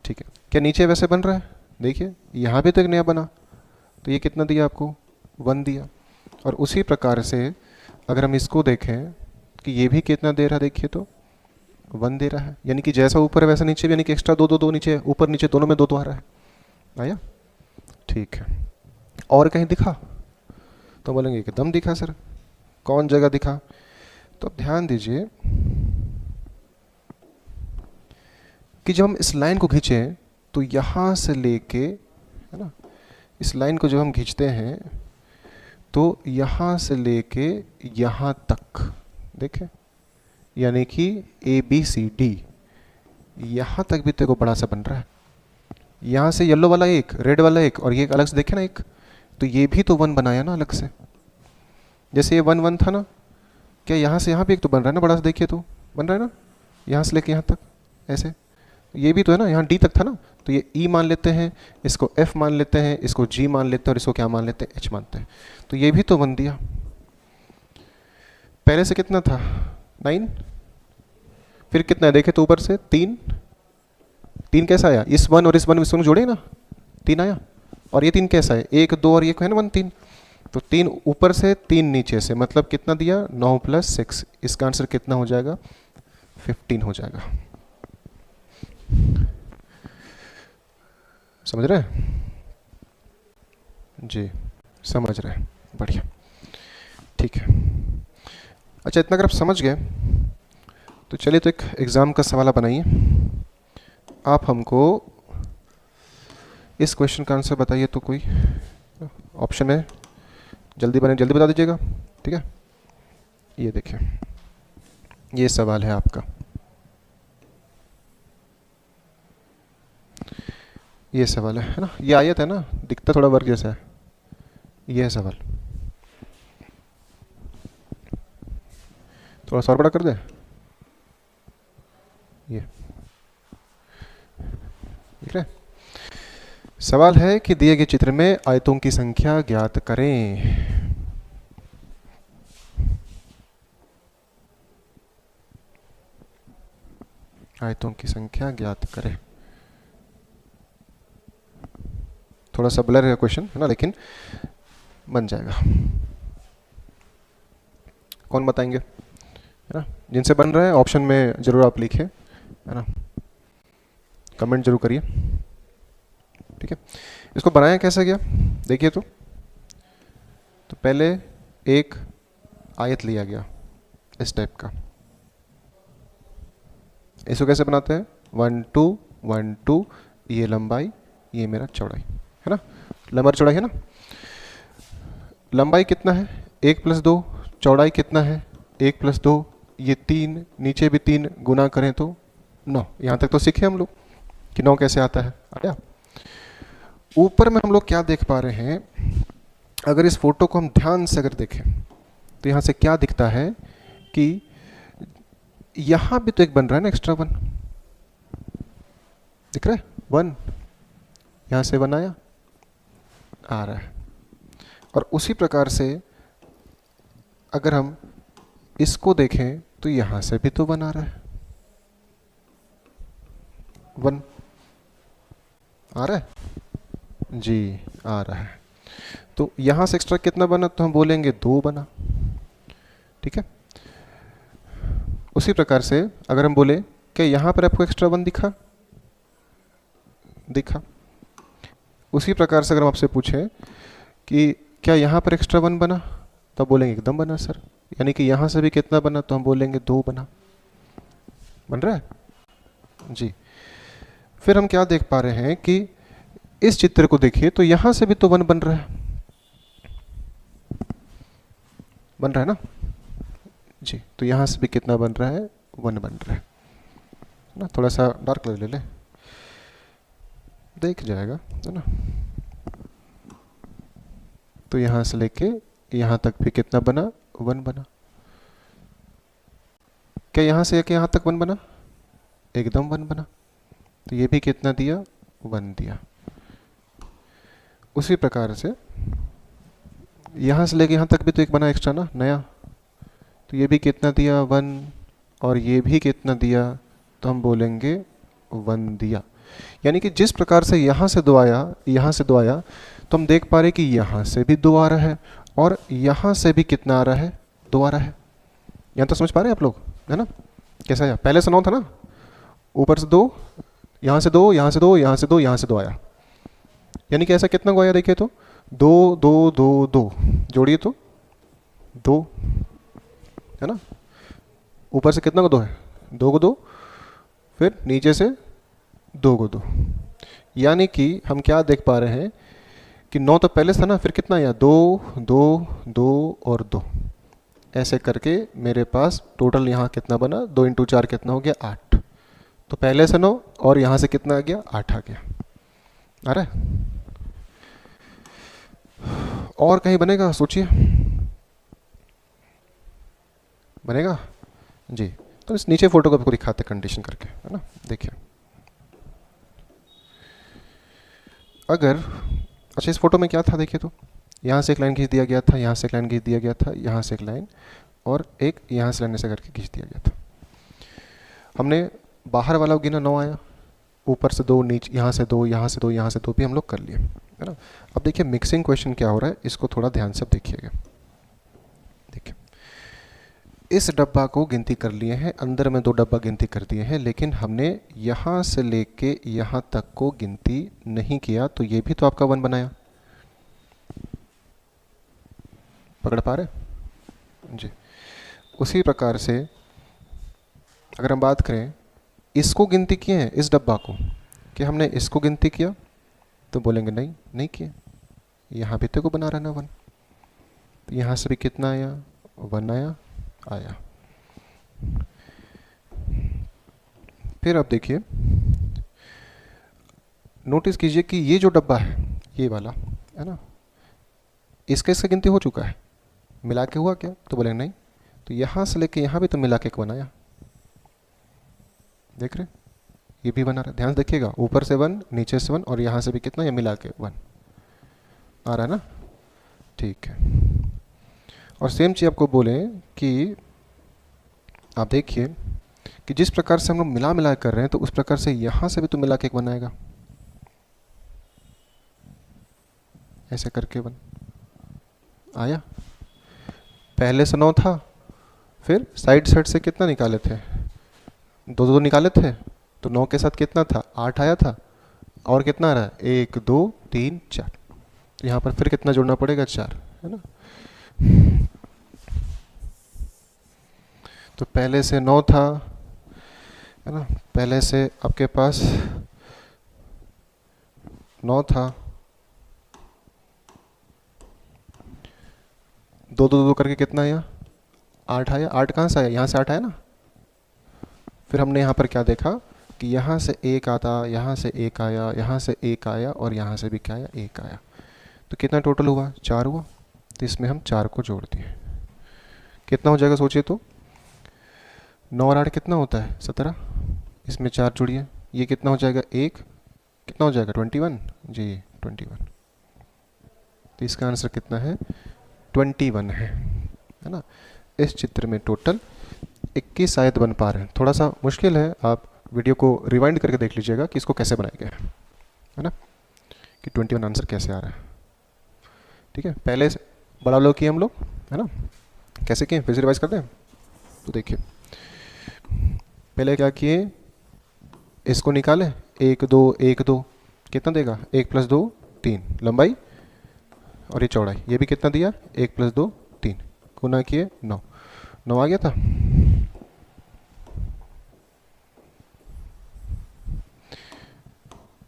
ठीक है। क्या नीचे वैसे बन रहा है, देखिए यहाँ भी तो एक नया बना, तो ये कितना दिया आपको, 1 दिया। और उसी प्रकार से अगर हम इसको देखें कि ये भी कितना दे रहा है, देखिए तो 1 दे रहा है, यानी कि जैसा ऊपर है वैसा नीचे भी, यानी कि एक्स्ट्रा 2 2 2 नीचे, ऊपर नीचे दोनों में 2 2 आ रहा है, आया, ठीक है। और कहीं दिखा तो बोलेंगे एकदम दिखा सर, कौन जगह दिखा, तो अब ध्यान दीजिए कि जब हम इस लाइन को खींचे तो यहाँ से लेके, है ना, इस लाइन को जब हम खींचते हैं तो यहाँ से लेके यहाँ तक, देखें, यानी कि ABCD, यहाँ तक भी तो बड़ा सा बन रहा है। यहाँ से येलो वाला एक, रेड वाला एक, और ये एक अलग से देखे ना एक, तो ये भी तो 1 बनाया ना अलग से, जैसे ये 1 1 था ना, क्या यहाँ से यहाँ भी एक तो बन रहा है ना बड़ा सा, देखिए तो बन रहा है ना, यहाँ से लेके यहाँ तक ऐसे, ये भी तो है ना, यहाँ D तक था ना, तो ये E मान लेते हैं, इसको F मान लेते हैं, इसको G मान लेते हैं, और इसको क्या मान लेते हैं, H मानते हैं, तो ये भी तो 1 दिया। पहले से कितना था, 9, फिर कितना है देखे तो ऊपर से 3 3 कैसा आया, इस 1 और इस 1 इसको जोड़े ना, 3 आया। और ये 3 कैसा है, 1 2 और ये है ना 1 3, तो 3 ऊपर से 3 नीचे से, मतलब कितना दिया, 9 + 6, इसका आंसर कितना हो जाएगा, 15 हो जाएगा। समझ रहे हैं जी, समझ रहे हैं, बढ़िया, ठीक है। अच्छा, इतना अगर आप समझ गए तो चलिए तो एक एग्ज़ाम का सवाल बनाइए। आप हमको इस क्वेश्चन का आंसर बताइए, तो कोई ऑप्शन है, जल्दी बने, जल्दी बता दीजिएगा, ठीक है। ये देखिए, ये सवाल है आपका, ये सवाल है ना, ये आयत है ना, दिखता थोड़ा वर्ग जैसा है, ये है सवाल। थोड़ा सा और बड़ा कर दे, ये देख रहे, सवाल है कि दिए गए चित्र में आयतों की संख्या ज्ञात करें। आयतों की संख्या ज्ञात करें, थोड़ा सा ब्लर है क्वेश्चन, है ना, लेकिन बन जाएगा। कौन बताएंगे, है ना, जिनसे बन रहा है ऑप्शन में जरूर आप लिखें, है ना, कमेंट जरूर करिए, ठीक है। इसको बनाया कैसे गया, देखिए तो पहले एक आयत लिया गया इस टाइप का, इसको कैसे बनाते हैं, 1 2 1 2, ये लंबाई, ये मेरा चौड़ाई, है ना, लंबाई चौड़ाई है ना। लंबाई कितना है, 1 + 2, चौड़ाई कितना है, 1 + 2, ये 3, नीचे भी 3, गुना करें तो 9। यहाँ तक तो सीखे हम लोग कि 9 कैसे आता है, आया। ऊपर में हम लोग क्या देख पा रहे हैं, अगर इस फोटो को हम ध्यान से अगर देखें तो यहाँ से क्या दिखता है कि यहाँ भी तो एक बन रहा है ना एक्स्ट्रा 1, दिख रहा है 1, यहाँ से 1 आया, आ रहा है। और उसी प्रकार से अगर हम इसको देखें तो यहाँ से भी तो 1 आ रहा है, 1 आ रहा है जी, आ रहा है। तो यहाँ से एक्स्ट्रा कितना बना, तो हम बोलेंगे 2 बना, ठीक है। उसी प्रकार से अगर हम बोले कि यहाँ पर आपको एक्स्ट्रा 1 दिखा, उसी प्रकार से अगर हम आपसे पूछें कि क्या यहाँ पर एक्स्ट्रा 1 बना, तो आप बोलेंगे एकदम बना सर। यानी कि यहाँ से भी कितना बना, तो हम बोलेंगे 2 बना। बन रहा है जी। फिर हम क्या देख पा रहे हैं कि इस चित्र को देखिए तो यहाँ से भी तो 1 बन रहा है, बन रहा है ना जी। तो यहाँ से भी कितना बन रहा है, 1 बन रहा है ना। थोड़ा सा डार्क कलर ले ले, देख जाएगा है ना। तो यहाँ से लेके यहाँ तक भी कितना बना, 1 बना। क्या यहाँ से यहाँ तक 1 बना, एकदम 1 बना। तो ये भी कितना दिया, 1 दिया। उसी प्रकार से यहाँ से लेके यहाँ तक भी तो एक बना एक्स्ट्रा ना, नया। तो ये भी कितना दिया, 1। और ये भी कितना दिया, तो हम बोलेंगे 1 दिया। यानी कि जिस प्रकार से यहाँ से 2 आया, यहाँ से 2 आया, तो हम देख पा रहे कि यहाँ से भी 2 आ रहा है और यहाँ से भी कितना आ रहा है, 2 आ रहा है। यहाँ तो समझ पा रहे हैं आप लोग, है ना। कैसा आया, पहले से 9 था ना, ऊपर से 2, यहाँ से 2, यहाँ से 2, यहाँ से 2, यहाँ से 2 आया। यानी कि ऐसा कितना को आया, देखिए तो 2 2 2 2 जोड़िए तो 2 है ना। ऊपर से कितना को 2 है, 2 को 2, फिर नीचे से 2 को 2। यानी कि हम क्या देख पा रहे हैं कि 9 तो पहले था ना, फिर कितना आया, 2 2 2 और 2। ऐसे करके मेरे पास टोटल यहाँ कितना बना, 2 इंटू 4 कितना हो गया, 8। तो पहले से 9 और यहाँ से कितना आ गया, 8 आ गया। आ रहा है। और कहीं बनेगा, सोचिए, बनेगा जी। तो इस नीचे फोटो को आपको दिखाते कंडीशन करके, है ना। देखिए अगर, अच्छा इस फोटो में क्या था, देखिए तो यहाँ से एक लाइन खींच दिया गया था, यहाँ से एक लाइन खींच दिया गया था, यहाँ से एक लाइन, और एक यहाँ से लाइन ऐसे करके खींच दिया गया था। हमने बाहर वाला गिना 9 आया, ऊपर से 2, नीचे यहाँ से 2, यहाँ से 2, यहाँ से 2 भी हम लोग कर लिए, है ना। अब देखिए मिक्सिंग क्वेश्चन क्या हो रहा है, इसको थोड़ा ध्यान से देखिएगा। देखिए इस डब्बा को गिनती कर लिए हैं, अंदर में 2 डब्बा गिनती कर दिए हैं, लेकिन हमने यहाँ से लेके यहाँ तक को गिनती नहीं किया। तो ये भी तो आपका 1 बनाया, पकड़ पा रहे जी। उसी प्रकार से अगर हम बात करें, इसको गिनती किए हैं, इस डब्बा को, कि हमने इसको गिनती किया, तो बोलेंगे नहीं, नहीं किए। यहाँ भी तो बना रहा ना 1। तो यहाँ से भी कितना आया, 1 आया। फिर आप देखिए, नोटिस कीजिए कि ये जो डब्बा है, ये वाला है ना, इसका गिनती हो चुका है, मिला के हुआ क्या, तो बोलेंगे नहीं। तो यहाँ से लेके यहाँ भी तो मिला के बनाया, देख रहे, ये भी बना रहा है। ध्यान से देखिएगा, ऊपर से 1, नीचे से 1, और यहाँ से भी कितना, ये मिला के 1 आ रहा है ना, ठीक है। और सेम चीज़ आपको बोले कि आप देखिए कि जिस प्रकार से हम लोग मिला कर रहे हैं, तो उस प्रकार से यहाँ से भी तो मिला के 1 बनाएगा, ऐसे करके 1 आया। पहले से 9 था, फिर साइड से कितना निकाले थे, 2 2 निकाले थे, तो 9 के साथ कितना था, 8 आया था। और कितना आ रहा है, 1 2 3 4। तो यहाँ पर फिर कितना जोड़ना पड़ेगा, 4, है ना। तो पहले से 9 था, है ना, पहले से आपके पास 9 था, 2 2 2 करके कितना आया, 8 आया। 8 कहाँ से आया, यहाँ से 8 आया ना। फिर हमने यहाँ पर क्या देखा कि यहाँ से 1 आता, यहाँ से 1 आया, यहाँ से 1 आया, और यहाँ से भी क्या आया, 1 आया। तो कितना टोटल हुआ, 4 हुआ। तो इसमें हम 4 को जोड़ दिए, कितना हो जाएगा, सोचिए तो 9 और 8 कितना होता है, 17। इसमें 4 जोड़िए, ये कितना हो जाएगा, 1, कितना हो जाएगा, 21 जी, 21। तो इसका आंसर कितना है, 21 है ना। इस चित्र में टोटल 21 आयत बन पा रहे हैं। थोड़ा सा मुश्किल है, आप वीडियो को रिवाइंड करके देख लीजिएगा कि इसको कैसे बनाया गया है ना, कि 21 आंसर कैसे आ रहा है। ठीक है, पहले से बड़ा लोग किए हम लोग, है ना, कैसे किए, फिर से रिवाइज करते हैं। तो देखिए पहले क्या किए, इसको निकाले, 1 2 1 2 कितना देगा, 1 + 2 3 लंबाई, और ये चौड़ाई, ये भी कितना दिया, 1 + 2 3 गुना किए 9, 9 आ गया था।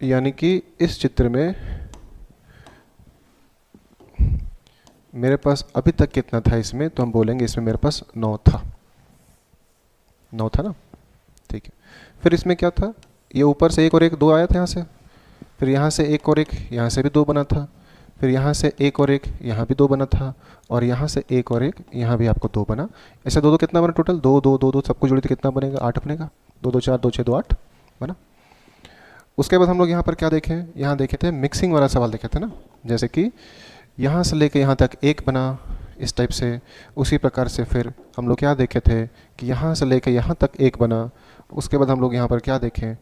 यानी कि इस चित्र में मेरे पास अभी तक कितना था इसमें, तो हम बोलेंगे इसमें मेरे पास 9 था, 9 था ना, ठीक है। फिर इसमें क्या था, ये ऊपर से 1 और 1 2 आया था यहाँ से, फिर यहाँ से 1 और 1 यहाँ से भी 2 बना था, फिर यहाँ से 1 और 1 यहाँ भी 2 बना था, और यहाँ से 1 और 1 यहाँ भी आपको 2 बना। ऐसे 2 2 कितना बना टोटल, 2 2 2 2 सबको जोड़ी तो कितना बनेगा, 8 बनेगा, 2 2 4 2 6 2 8 बना। उसके बाद हम लोग यहाँ पर क्या देखें, यहाँ देखे थे मिक्सिंग वाला सवाल देखे थे ना, जैसे कि यहाँ से लेके यहाँ तक 1 बना इस टाइप से। उसी प्रकार से फिर हम लोग क्या देखे थे कि यहाँ से लेके यहाँ तक 1 बना। उसके बाद हम लोग यहाँ पर क्या देखें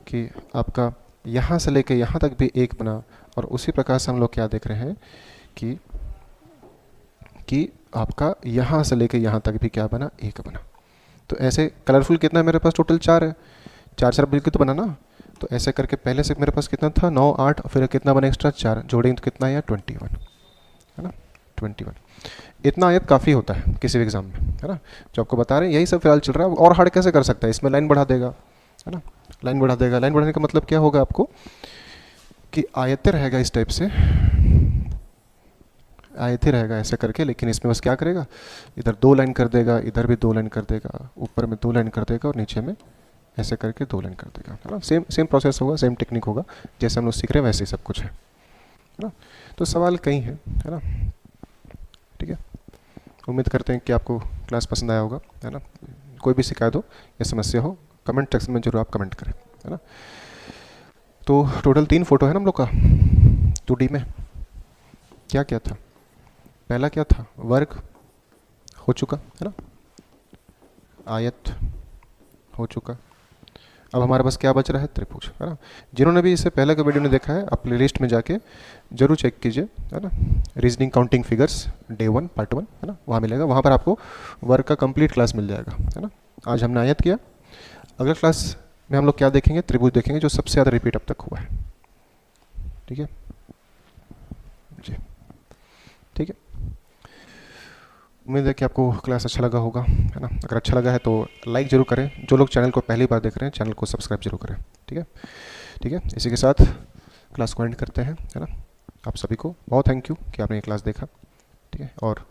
कि आपका यहाँ से लेके यहाँ तक भी 1 बना, और उसी प्रकार से हम लोग क्या देख रहे हैं कि आपका यहाँ से लेके यहाँ तक भी क्या बना, 1 बना। तो ऐसे कलरफुल कितना है मेरे पास, टोटल 4 है, 4 4 बिल्कुल तो बना ना। तो ऐसे करके पहले से मेरे पास कितना था, 9 8, फिर कितना बना एक्स्ट्रा 4, जोड़ेंगे तो कितना आया 21, है ना 21। इतना आयत काफ़ी होता है किसी भी एग्जाम में, है ना, जो आपको बता रहे हैं यही सब फिलहाल चल रहा है। और हार्ड कैसे कर सकता है, इसमें लाइन बढ़ा देगा, है ना, लाइन बढ़ा देगा। लाइन बढ़ाने का मतलब क्या होगा आपको कि आयतें रहेगा इस टाइप से, आयतें रहेगा ऐसे करके, लेकिन इसमें बस क्या करेगा, इधर 2 लाइन कर देगा, इधर भी 2 लाइन कर देगा, ऊपर में 2 लाइन कर देगा, और नीचे में ऐसे करके 2 लाइन कर देगा, है ना। सेम प्रोसेस होगा, सेम टेक्निक होगा, जैसे हम लोग सीख रहे हैं वैसे ही सब कुछ है ना। तो सवाल कई है ना, ठीक है। उम्मीद करते हैं कि आपको क्लास पसंद आया होगा, है ना। कोई भी शिकायत हो या समस्या हो, कमेंट सेक्शन में जरूर आप कमेंट करें, है ना। तो टोटल 3 फोटो है ना हम लोग का 2D में। क्या क्या था, पहला क्या था, वर्ग हो चुका, है ना, आयत हो चुका। अब हमारे पास क्या बच रहा है, त्रिभुज, है ना। जिन्होंने भी इससे पहले का वीडियो ने देखा है, आप प्लेलिस्ट में जाके जरूर चेक कीजिए, है ना। Reasoning counting figures day 1 part 1, है ना, वहाँ मिलेगा, वहाँ पर आपको वर्ग का कंप्लीट क्लास मिल जाएगा, है ना। आज हमने आयत किया, अगले क्लास में हम लोग क्या देखेंगे, त्रिभुज देखेंगे, जो सबसे ज़्यादा रिपीट अब तक हुआ है, ठीक है जी, ठीक है। उम्मीद है कि आपको क्लास अच्छा लगा होगा, है ना। अगर अच्छा लगा है तो लाइक जरूर करें, जो लोग चैनल को पहली बार देख रहे हैं चैनल को सब्सक्राइब जरूर करें, ठीक है, ठीक है। इसी के साथ क्लास को एंड करते हैं, है ना। आप सभी को बहुत थैंक यू कि आपने ये क्लास देखा, ठीक है। और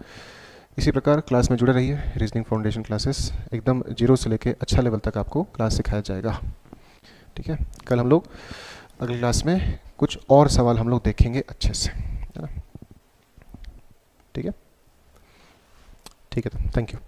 इसी प्रकार क्लास में जुड़े रहिए, रीजनिंग फाउंडेशन क्लासेस एकदम 0 से लेके अच्छा लेवल तक आपको क्लास सिखाया जाएगा, ठीक है। कल हम लोग अगली क्लास में कुछ और सवाल हम लोग देखेंगे अच्छे से, है ना, ठीक है, ठीक है। तो थैंक यू।